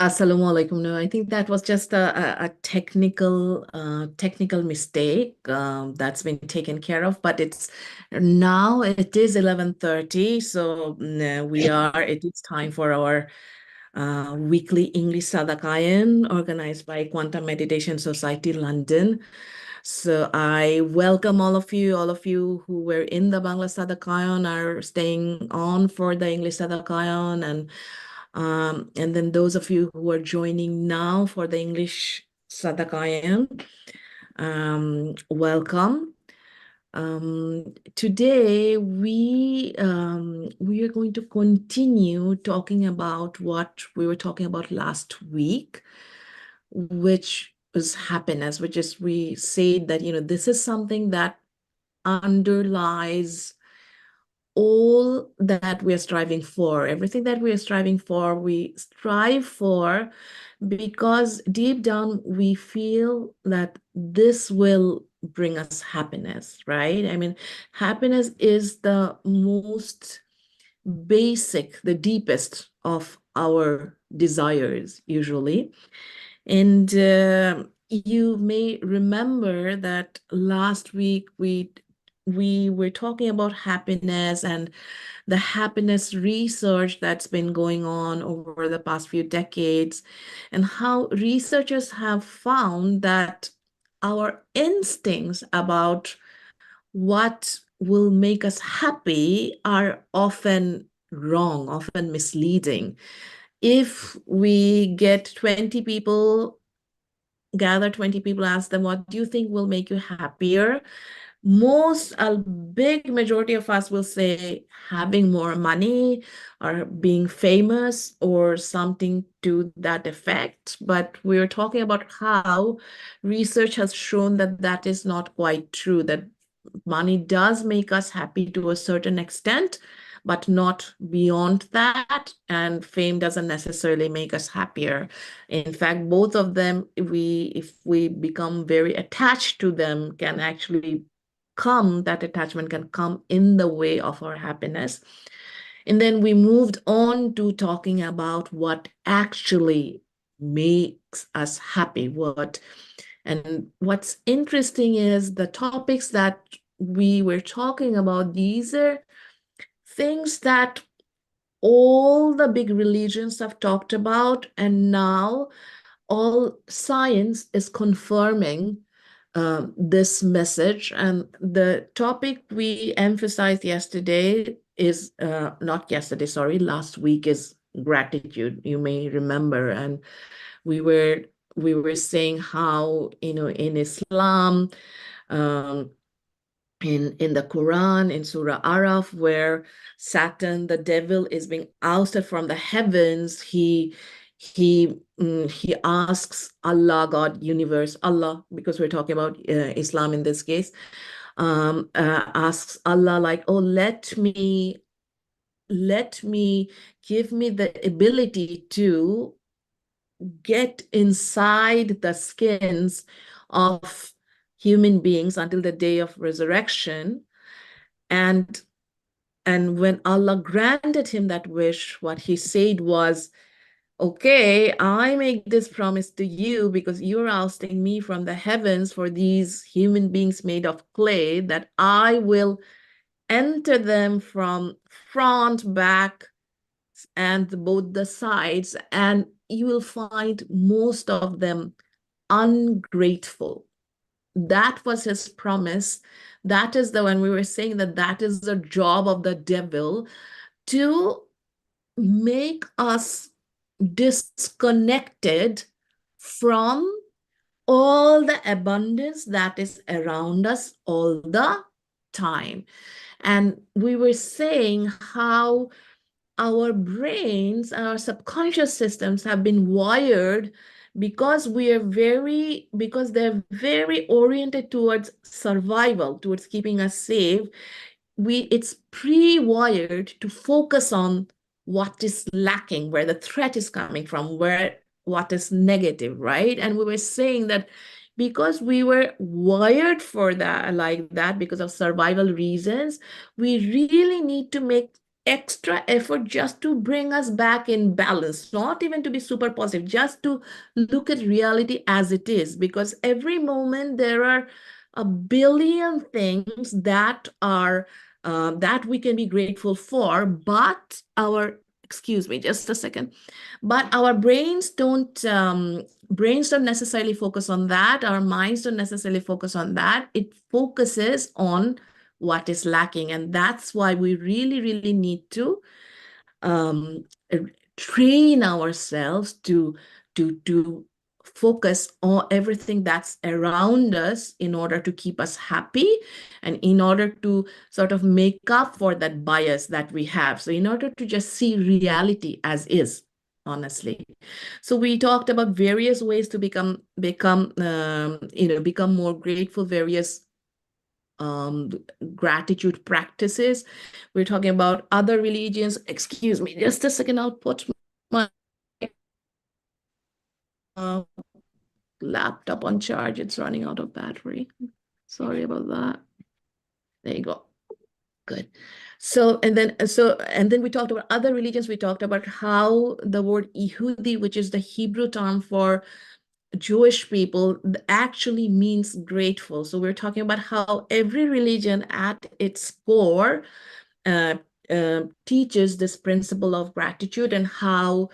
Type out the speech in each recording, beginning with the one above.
Assalamu alaikum. No, I think that was just a technical mistake that's been taken care of. But it is 11:30, so it is time for our weekly English Sadakaion organized by Quantum Meditation Society London. So I welcome all of you who were in the Bangla Sadakaion are staying on for the English Sadakaion, and then those of you who are joining now for the English Sadakaion, welcome. Today we are going to continue talking about what we were talking about last week, which was happiness, which is we said that this is something that underlies all that we are striving for. Everything that we are striving for, we strive for because deep down we feel that this will bring us happiness, right? I mean, happiness is the most basic, the deepest of our desires usually. And you may remember that last week we were talking about happiness and the happiness research that's been going on over the past few decades, and how researchers have found that our instincts about what will make us happy are often wrong, often misleading. If we gather 20 people, ask them, what do you think will make you happier? A big majority of us will say having more money or being famous or something to that effect. But we're talking about how research has shown that that is not quite true, that money does make us happy to a certain extent, but not beyond that. And fame doesn't necessarily make us happier. In fact, both of them, if we become very attached to them, that attachment can come in the way of our happiness. And then we moved on to talking about what actually makes us happy. And what's interesting is the topics that we were talking about, these are things that all the big religions have talked about, and now all science is confirming this message. And the topic we emphasized last week is gratitude. You may remember, and we were saying how in Islam, um, in the Quran, in Surah Araf, where Satan, the devil, is being ousted from the heavens, he asks Allah, God, universe, Allah, because we're talking about Islam in this case, asks Allah, like, oh, let me give me the ability to get inside the skins of human beings until the day of resurrection. And when Allah granted him that wish, what he said was, okay, I make this promise to you because you're ousting me from the heavens for these human beings made of clay, that I will enter them from front, back, and both the sides, and you will find most of them ungrateful. That was his promise. That is when we were saying that is the job of the devil, to make us disconnected from all the abundance that is around us all the time. And we were saying how our brains, our subconscious systems have been wired because they're very oriented towards survival, towards keeping us safe. It's pre-wired to focus on what is lacking, where the threat is coming from, what is negative, right? And we were saying that because we were wired for that, like that, because of survival reasons, we really need to make extra effort just to bring us back in balance, not even to be super positive, just to look at reality as it is. Because every moment there are a billion things that are that we can be grateful for, but excuse me, just a second. But our brains don't necessarily focus on that. Our minds don't necessarily focus on that. It focuses on what is lacking. And that's why we really, really need to um, train ourselves to focus on everything that's around us in order to keep us happy and in order to sort of make up for that bias that we have. So in order to just see reality as is, honestly. So we talked about various ways to become more grateful, various gratitude practices. We're talking about other religions. Excuse me, just a second. I'll put my uh, laptop on charge. It's running out of battery. Sorry about that. There you go. Good. And then we talked about other religions. We talked about how the word Yehudi, which is the Hebrew term for Jewish people, actually means grateful. So we're talking about how every religion at its core uh, teaches this principle of gratitude, and how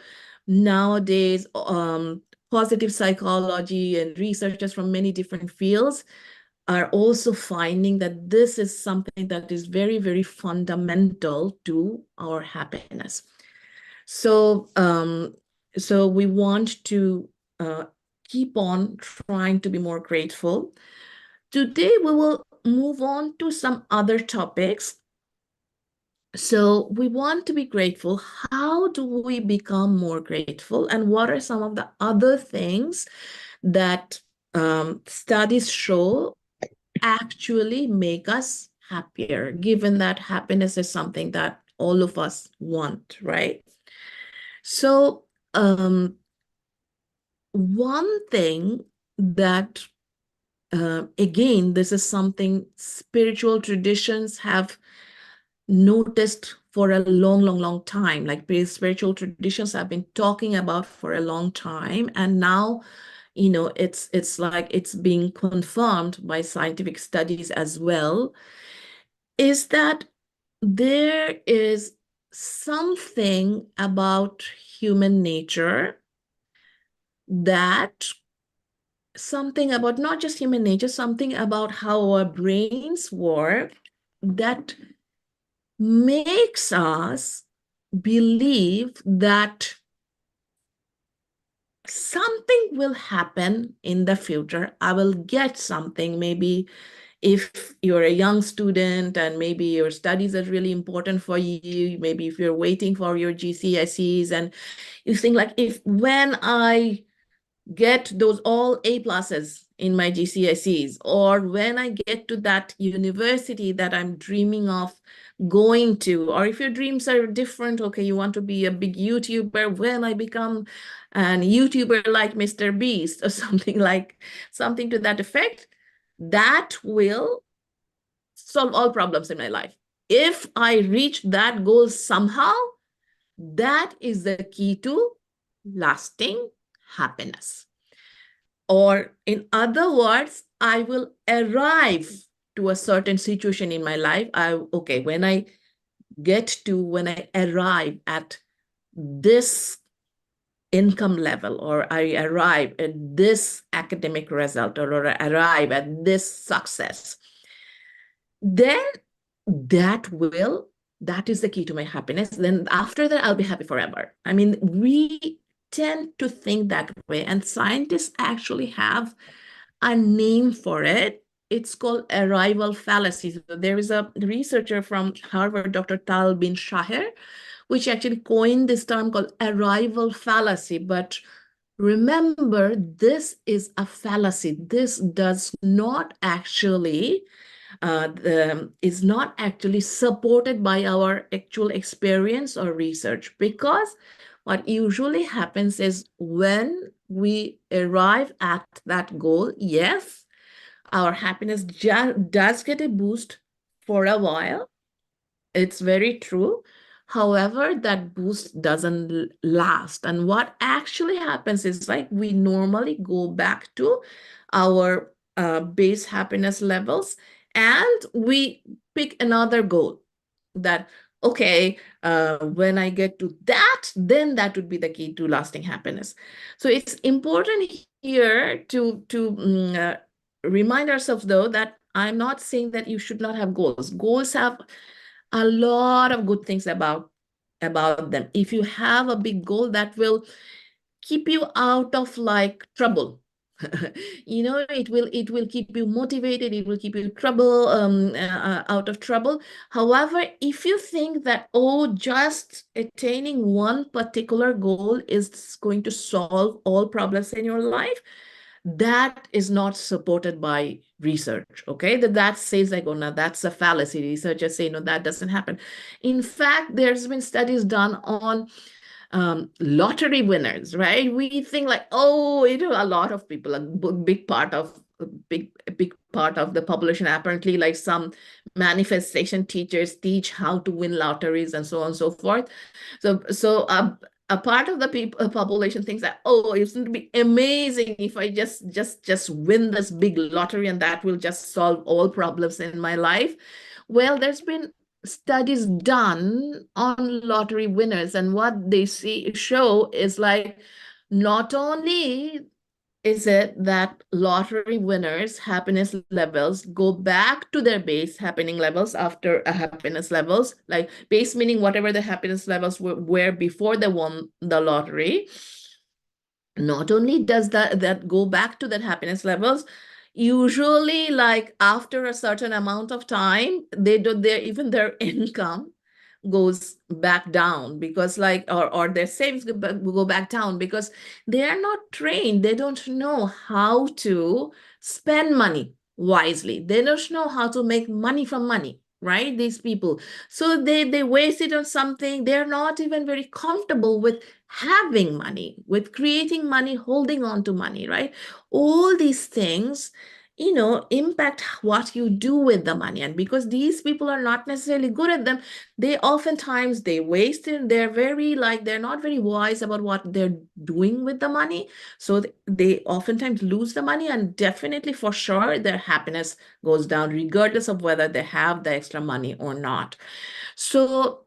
nowadays positive psychology and researchers from many different fields are also finding that this is something that is very, very fundamental to our happiness. So, so we want to keep on trying to be more grateful. Today, we will move on to some other topics. So we want to be grateful. How do we become more grateful? And what are some of the other things that studies show actually make us happier, given that happiness is something that all of us want, right? So one thing that, again, this is something spiritual traditions have noticed for a long, long, long time, like spiritual traditions have been talking about for a long time. And now, it's like it's being confirmed by scientific studies as well, is that there is something about human nature something about not just human nature, something about how our brains work that makes us believe that something will happen in the future. I will get something. Maybe if you're a young student and maybe your studies are really important for you, maybe if you're waiting for your GCSEs and you think like, if when I get those all A pluses in my GCSEs, or when I get to that university that I'm dreaming of going to, or if your dreams are different, okay, you want to be a big YouTuber, when I become an YouTuber like Mr. Beast or something to that effect, that will solve all problems in my life. If I reach that goal somehow, that is the key to lasting happiness. Or in other words, I will arrive to a certain situation in my life. When I arrive at this income level, or I arrive at this academic result, or I arrive at this success, then that is the key to my happiness. Then after that, I'll be happy forever. I mean, we tend to think that way, and scientists actually have a name for it. It's called arrival fallacy. So there is a researcher from Harvard, Dr. Tal bin Shahir, which actually coined this term called arrival fallacy. But remember, this is a fallacy. This does not actually is not actually supported by our actual experience or research, because what usually happens is when we arrive at that goal, yes, our happiness does get a boost for a while. It's very true. However, that boost doesn't last. And what actually happens is like we normally go back to our base happiness levels and we pick another goal that, okay, when I get to that, then that would be the key to lasting happiness. So it's important here to remind ourselves, though, that I'm not saying that you should not have goals. Goals have a lot of good things about them. If you have a big goal, that will keep you out of like trouble. It will keep you motivated, it will keep you out of trouble. However, if you think that, oh, just attaining one particular goal is going to solve all problems in your life, that is not supported by research. Okay, that says like, oh no, that's a fallacy. Researchers say no, that doesn't happen. In fact, there's been studies done on lottery winners, right? We think like, oh, a lot of people, a big part of the population, apparently, like some manifestation teachers teach how to win lotteries and so on and so forth. So a part of the population thinks that, oh, it's going to be amazing if I just win this big lottery and that will just solve all problems in my life. Well, there's been studies done on lottery winners, and what they show is like, not only is it that lottery winners' happiness levels go back to their base happening levels after a happiness levels, like base meaning whatever the happiness levels were before they won the lottery. Not only does that go back to that happiness levels, usually like after a certain amount of time, even their income goes back down, because like, or their savings go back down, because they are not trained. They don't know how to spend money wisely. They don't know how to make money from money, right? These people. So they waste it on something. They're not even very comfortable with having money, with creating money, holding on to money, right? All these things impact what you do with the money. And because these people are not necessarily good at them, they oftentimes they waste it. They're not very wise about what they're doing with the money. So they oftentimes lose the money, and definitely for sure their happiness goes down, regardless of whether they have the extra money or not. So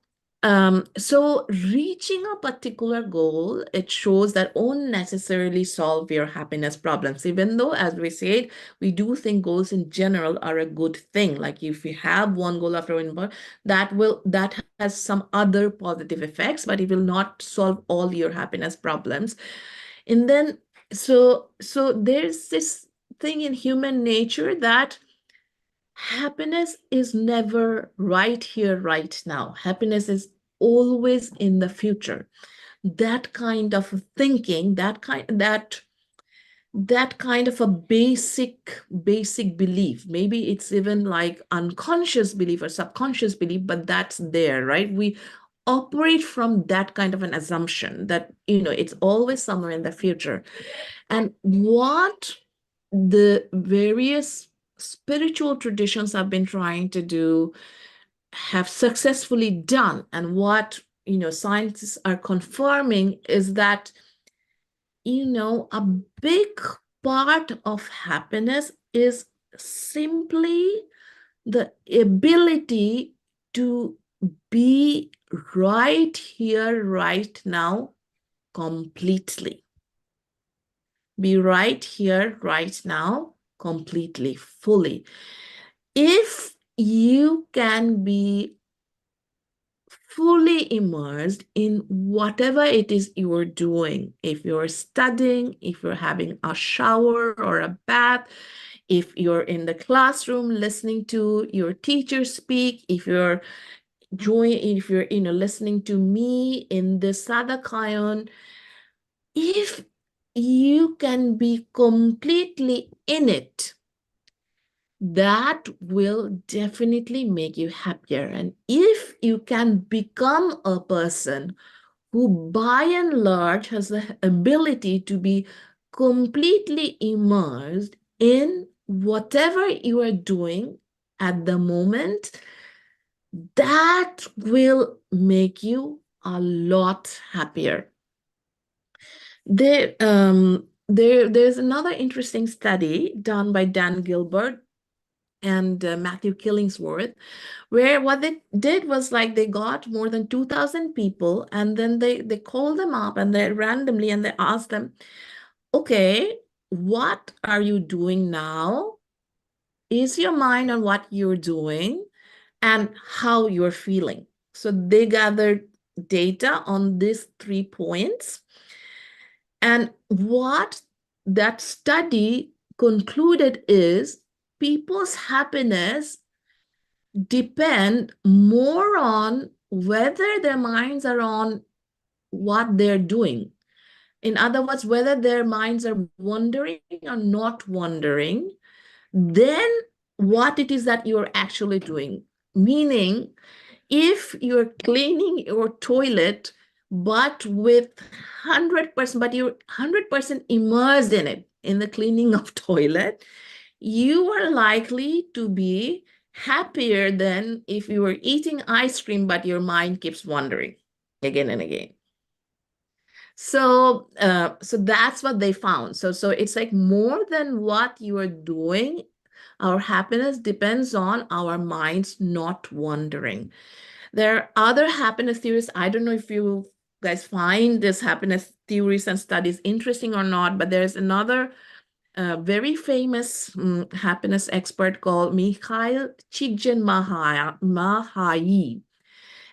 reaching a particular goal, it shows that won't necessarily solve your happiness problems, even though, as we said, we do think goals in general are a good thing. Like if you have one goal after one, that has some other positive effects, but it will not solve all your happiness problems. And then, so there's this thing in human nature that happiness is never right here, right now. Happiness is always in the future. That kind of thinking, that kind of a basic belief, maybe it's even like unconscious belief or subconscious belief, but that's there, right? We operate from that kind of an assumption that it's always somewhere in the future. And what the various spiritual traditions have been trying to do, have successfully done, and what scientists are confirming, is that a big part of happiness is simply the ability to be right here, right now, completely. Be right here, right now, completely, fully. If you can be fully immersed in whatever it is you are doing, if you're studying, if you're having a shower or a bath, if you're in the classroom listening to your teacher speak, if you're listening to me in the Sadakaion, if you can be completely in it, that will definitely make you happier. And if you can become a person who by and large has the ability to be completely immersed in whatever you are doing at the moment, that will make you a lot happier. There's another interesting study done by Dan Gilbert and Matthew Killingsworth, where what they did was like they got more than 2,000 people, and then they called them up and they randomly and they asked them, okay, what are you doing now? Is your mind on what you're doing and how you're feeling? So they gathered data on these 3 points. And what that study concluded is people's happiness depend more on whether their minds are on what they're doing. In other words, whether their minds are wandering or not wandering, then what it is that you're actually doing. Meaning, if you're cleaning your toilet, but with 100%, but you're 100% immersed in it, in the cleaning of toilet, you are likely to be happier than if you were eating ice cream, but your mind keeps wandering again and again. So that's what they found. So it's like more than what you are doing, our happiness depends on our minds not wandering. There are other happiness theories. I don't know if you guys find this happiness theories and studies interesting or not, but there's another very famous happiness expert called Mikhail Csikszentmihalyi.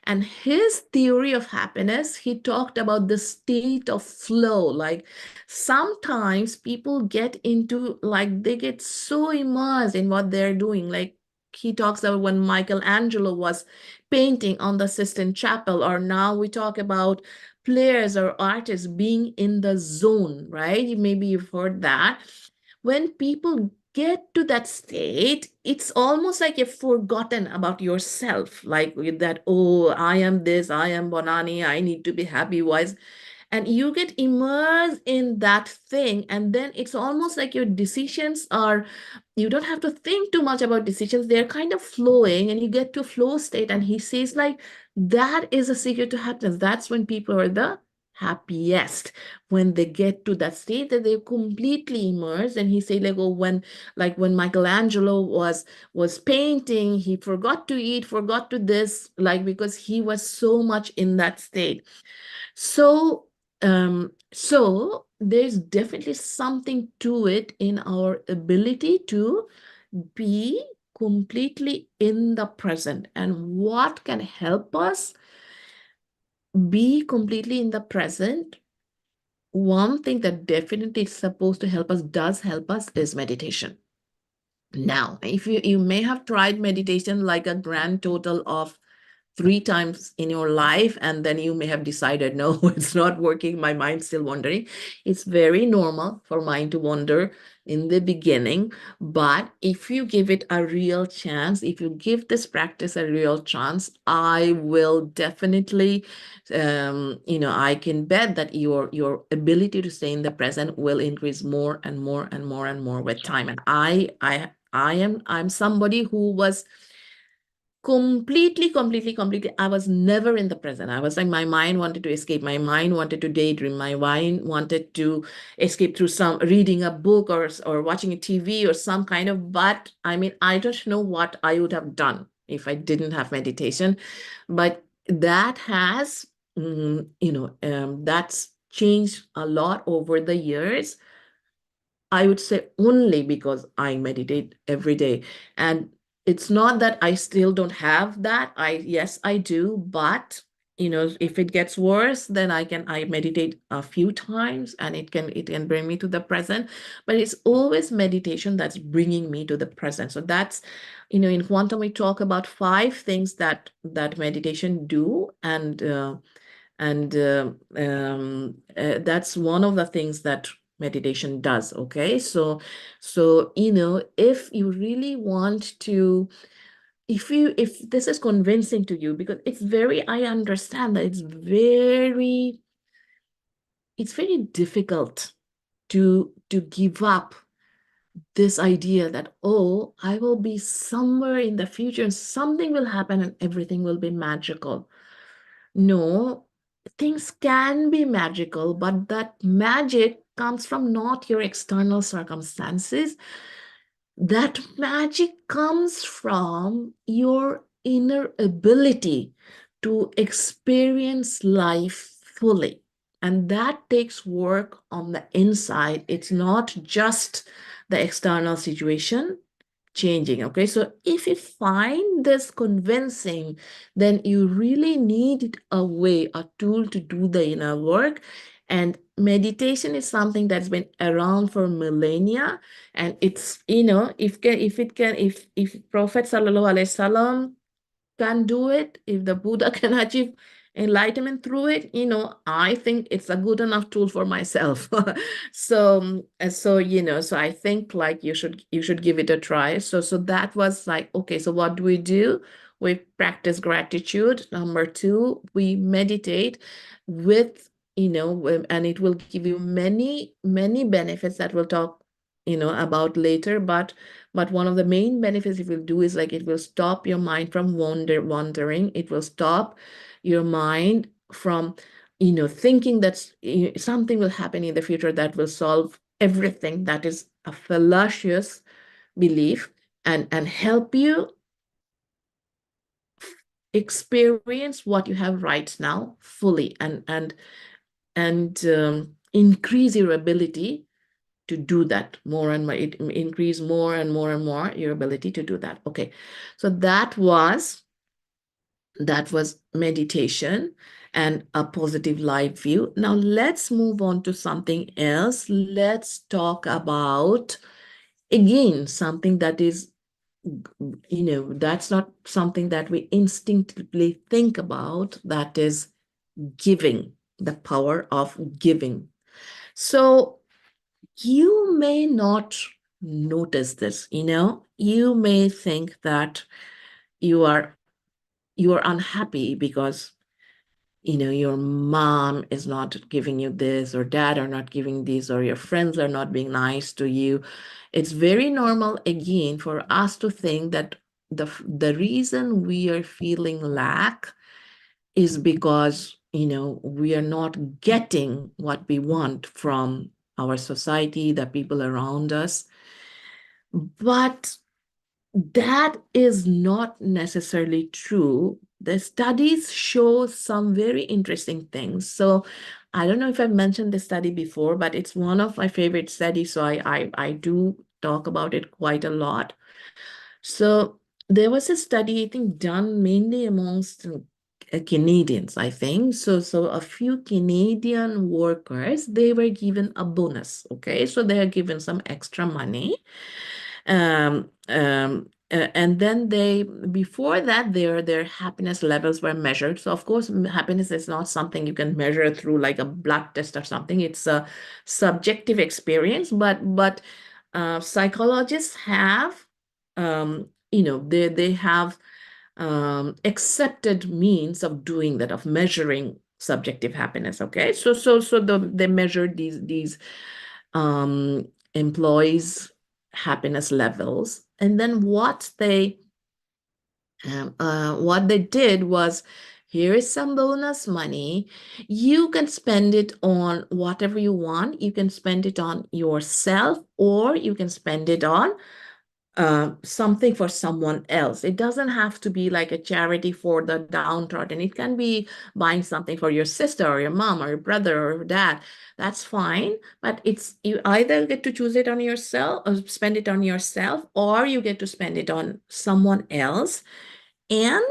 And his theory of happiness, he talked about the state of flow. Like sometimes people get into, like they get so immersed in what they're doing. Like he talks about when Michelangelo was painting on the Sistine Chapel, or now we talk about players or artists being in the zone, right? Maybe you've heard that. When people get to that state, it's almost like you've forgotten about yourself, like with that, oh, I am this, I am Banani, I need to be happy, wise. And you get immersed in that thing, and then it's almost like your decisions are, you don't have to think too much about decisions, they're kind of flowing, and you get to flow state. And he says like that is a secret to happiness. That's when people are the happiest, when they get to that state that they're completely immersed. And he said like, oh, when Michelangelo was painting, he forgot to eat, forgot to this, like because he was so much in that state. So there's definitely something to it in our ability to be completely in the present. And what can help us be completely in the present? One thing that definitely is supposed to help us, does help us, is meditation. Now, if you may have tried meditation like a grand total of 3 times in your life, and then you may have decided, no, it's not working, my mind's still wandering. It's very normal for mind to wander in the beginning, but if you give it a real chance, if you give this practice a real chance, I will definitely, I can bet that your ability to stay in the present will increase more and more and more and more with time. And I'm somebody who was completely, I was never in the present. I was like, my mind wanted to escape, my mind wanted to daydream, my mind wanted to escape through some reading a book or watching a TV or some kind of, but I mean, I don't know what I would have done if I didn't have meditation. But that has that's changed a lot over the years. I would say only because I meditate every day. And it's not that I still don't have that. Yes, I do, but if it gets worse, then I meditate a few times and it can bring me to the present. But it's always meditation that's bringing me to the present. So that's, in quantum we talk about 5 things that meditation do, and that's one of the things that meditation does. Okay, so if you really want to, if this is convincing to you, because I understand that it's very difficult to give up this idea that, oh, I will be somewhere in the future and something will happen and everything will be magical. No, things can be magical, but that magic comes from not your external circumstances. That magic comes from your inner ability to experience life fully. And that takes work on the inside. It's not just the external situation changing. Okay, so if you find this convincing, then you really need a way, a tool to do the inner work. And meditation is something that's been around for millennia. And it's, if Prophet Sallallahu Alaihi Wasallam can do it, if the Buddha can achieve enlightenment through it, I think it's a good enough tool for myself. So I think like you should give it a try. So that was like, okay, so what do we do? We practice gratitude. Number two, we meditate with, and it will give you many, many benefits that we'll talk, about later. But one of the main benefits it will do is like it will stop your mind from wandering. It will stop your mind from, thinking that something will happen in the future that will solve everything. That is a fallacious belief, and help you experience what you have right now fully, and increase your ability to do that more and more. It increase more and more and more your ability to do that. Okay, so that was meditation and a positive life view. Now let's move on to something else. Let's talk about, again, something that is, that's not something that we instinctively think about. That is giving, the power of giving. So you may not notice this, you may think that you are unhappy because your mom is not giving you this, or dad are not giving this, or your friends are not being nice to you. It's very normal, again, for us to think that the reason we are feeling lack is because we are not getting what we want from our society, the people around us. But that is not necessarily true. The studies show some very interesting things. So I don't know if I've mentioned this study before, but it's one of my favorite studies. So I do talk about it quite a lot. So there was a study, I think, done mainly amongst Canadians, I think. So a few Canadian workers, they were given a bonus. Okay, so they are given some extra money. And then before that, their happiness levels were measured. So of course, happiness is not something you can measure through like a blood test or something. It's a subjective experience, but psychologists have, they have accepted means of doing that, of measuring subjective happiness. Okay, so they measured these employees' happiness levels, and then what they did was, here is some bonus money. You can spend it on whatever you want. You can spend it on yourself, or you can spend it on something for someone else. It doesn't have to be like a charity for the downtrodden. It can be buying something for your sister or your mom or your brother or your dad. That's fine. But you either get to choose it on yourself or spend it on yourself, or you get to spend it on someone else. And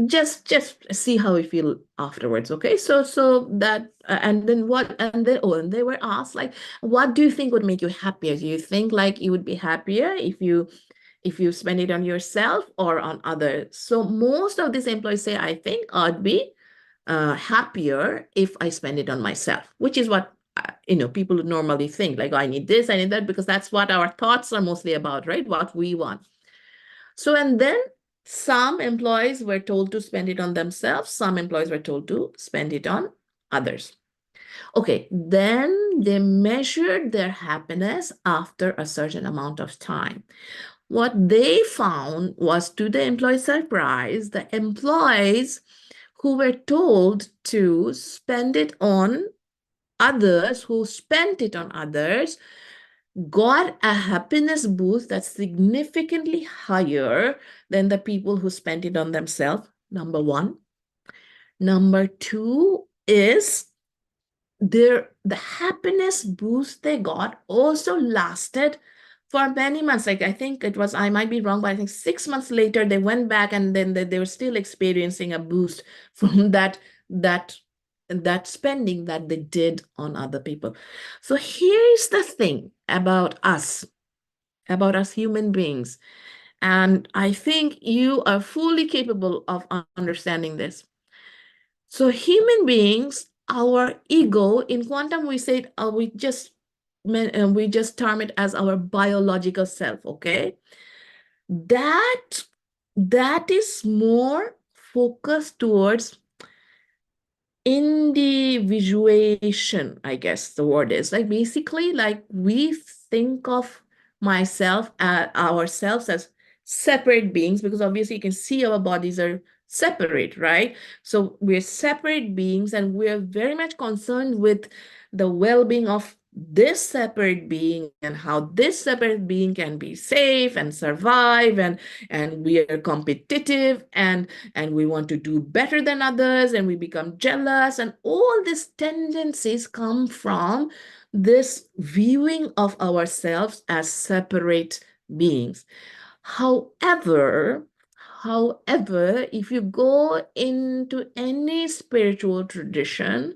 just see how you feel afterwards. Okay, so that and then and they were asked, like, what do you think would make you happier? Do you think like you would be happier if you spend it on yourself or on others? So most of these employees say, I think I'd be happier if I spend it on myself, which is what people normally think, like, oh, I need this, I need that, because that's what our thoughts are mostly about, right? What we want. So, and then some employees were told to spend it on themselves. Some employees were told to spend it on others. Okay, then they measured their happiness after a certain amount of time. What they found was, to the employees' surprise, the employees who were told to spend it on others, who spent it on others, got a happiness boost that's significantly higher than the people who spent it on themselves, number one. Number two is the happiness boost they got also lasted for many months. Like, I think it was, I might be wrong, but I think 6 months later they went back, and then they were still experiencing a boost from that spending that they did on other people. So here's the thing about us human beings, and I think you are fully capable of understanding this. So human beings, our ego, in quantum we say we just term it as our biological self, okay? That is more focused towards individuation, I guess the word is. Like, basically, like, we think of ourselves as separate beings, because obviously you can see our bodies are separate, right? So we're separate beings, and we're very much concerned with the well-being of this separate being, and how this separate being can be safe and survive, and we are competitive, and we want to do better than others, and we become jealous, and all these tendencies come from this viewing of ourselves as separate beings. However, if you go into any spiritual tradition,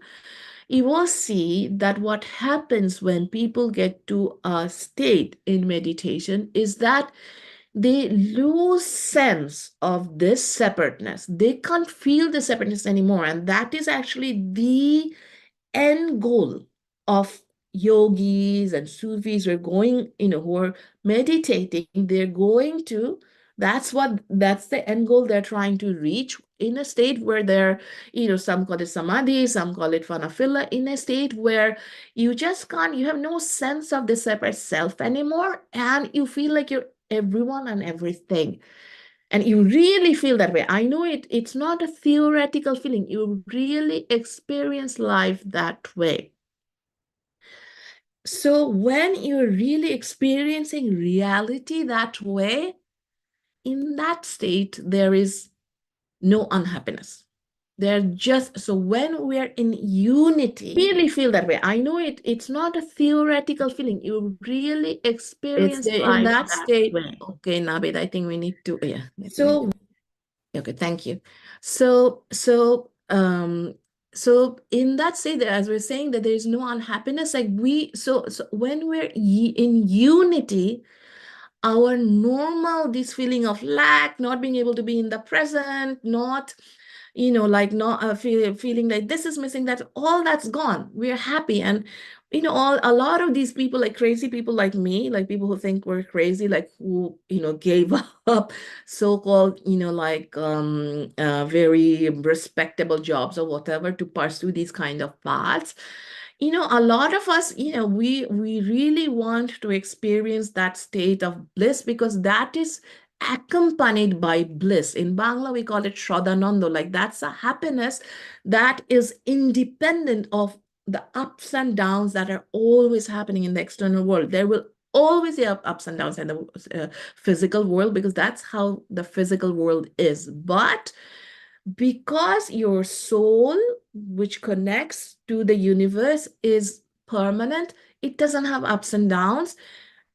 you will see that what happens when people get to a state in meditation is that they lose sense of this separateness. They can't feel the separateness anymore. And that is actually the end goal of yogis and Sufis who are going, who are meditating. They're going to, that's the end goal they're trying to reach, in a state where they're, some call it samadhi, some call it vanafilla, in a state where you just can't, you have no sense of the separate self anymore, and you feel like you're everyone and everything. And you really feel that way. I know it's not a theoretical feeling. You really experience life that way. So when you're really experiencing reality that way, in that state, there is no unhappiness. So when we're in unity, really feel that way. I know it's not a theoretical feeling. You really experience life in that state way. Okay, Nabed, I think we need to, yeah. So, okay, thank you. So in that state, as we're saying, that there is no unhappiness, like so when we're in unity, our normal, this feeling of lack, not being able to be in the present, not, like not feeling like this is missing, that all that's gone. We're happy. And, a lot of these people, like crazy people like me, like people who think we're crazy, like who, gave up so-called, like very respectable jobs or whatever to pursue these kind of paths. A lot of us, we really want to experience that state of bliss, because that is accompanied by bliss. In Bangla, we call it Shraddhananda. Like, that's a happiness that is independent of the ups and downs that are always happening in the external world. There will always be ups and downs in the physical world, because that's how the physical world is. But because your soul, which connects to the universe, is permanent, it doesn't have ups and downs,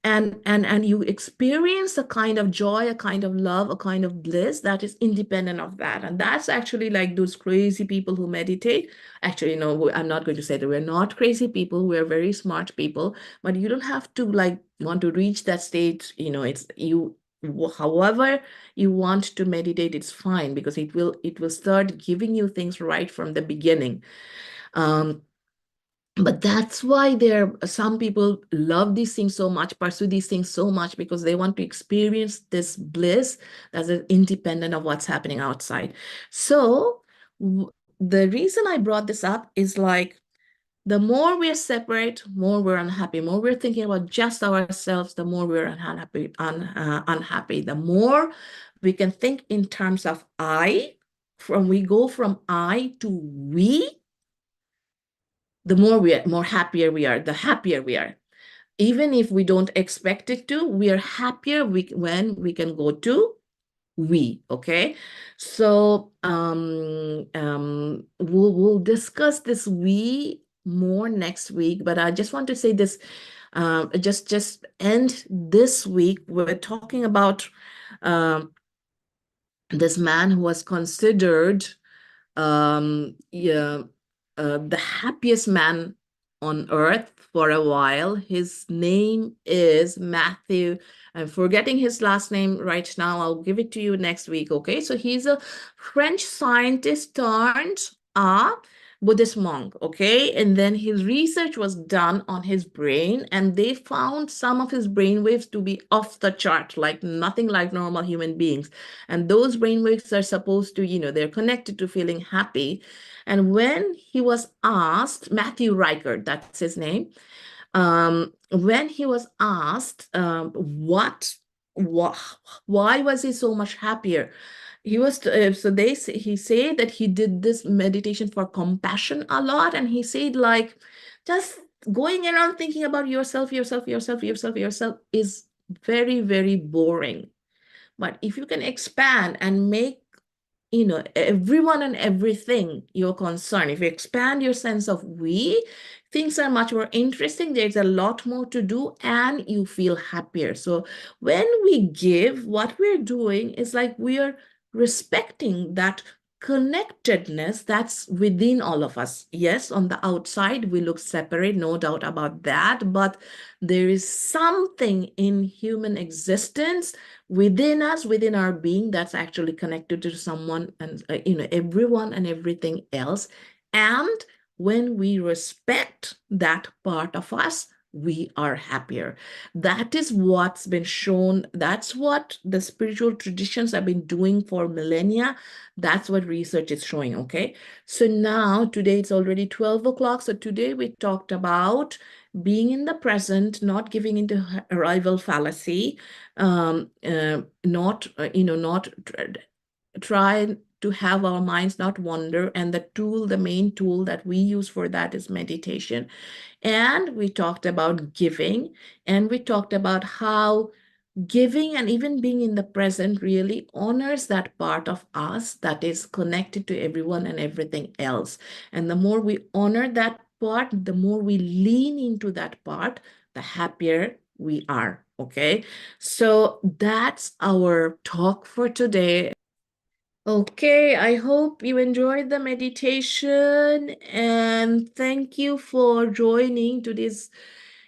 and you experience a kind of joy, a kind of love, a kind of bliss that is independent of that. And that's actually like those crazy people who meditate. Actually, no, I'm not going to say that we're not crazy people. We're very smart people, but you don't have to like want to reach that state. It's you. However you want to meditate, it's fine, because it will start giving you things right from the beginning. But that's why some people love these things so much, pursue these things so much, because they want to experience this bliss that is independent of what's happening outside. So the reason I brought this up is like, The more we're separate, more we're unhappy. More we're thinking about just ourselves, the more we're unhappy. The more we can think in terms of I, we go from I to we, the more happier we are, the happier we are. Even if we don't expect it to, we are happier when we can go to we. Okay, so we'll discuss this we more next week, but I just want to say this, just end this week. We're talking about this man who was considered yeah, the happiest man on earth for a while. His name is Matthew. I'm forgetting his last name right now. I'll give it to you next week. Okay, so he's a French scientist turned a Buddhist monk. Okay, and then his research was done on his brain, and they found some of his brain waves to be off the chart, like nothing like normal human beings. And those brain waves are supposed to, they're connected to feeling happy. And when he was asked, Matthew Reichert, that's his name, when he was asked why was he so much happier, he said that he did this meditation for compassion a lot, and he said, like, just going around thinking about yourself is very, very boring. But if you can expand and make, everyone and everything your concern, if you expand your sense of we, things are much more interesting. There's a lot more to do, and you feel happier. So when we give, what we're doing is like we are respecting that connectedness that's within all of us. Yes, on the outside, we look separate, no doubt about that, but there is something in human existence within us, within our being, that's actually connected to someone and, everyone and everything else. And when we respect that part of us, we are happier. That is what's been shown. That's what the spiritual traditions have been doing for millennia. That's what research is showing. Okay. So now, today it's already 12 o'clock. So today we talked about being in the present, not giving into arrival fallacy, not try to have our minds not wander. And the main tool that we use for that is meditation. And we talked about giving, and we talked about how giving and even being in the present really honors that part of us that is connected to everyone and everything else. And the more we honor that part, the more we lean into that part, the happier we are. Okay, so that's our talk for today. Okay, I hope you enjoyed the meditation, and thank you for joining today's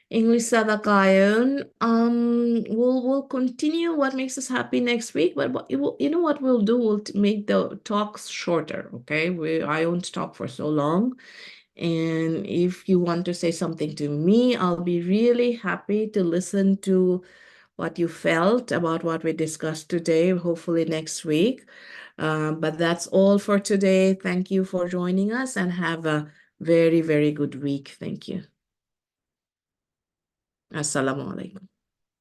English Sadakaion. We'll continue what makes us happy next week, but you know what we'll do? We'll make the talks shorter. Okay, I won't talk for so long. And if you want to say something to me, I'll be really happy to listen to what you felt about what we discussed today, hopefully next week. But that's all for today. Thank you for joining us, and have a very, very good week. Thank you. Assalamu alaikum.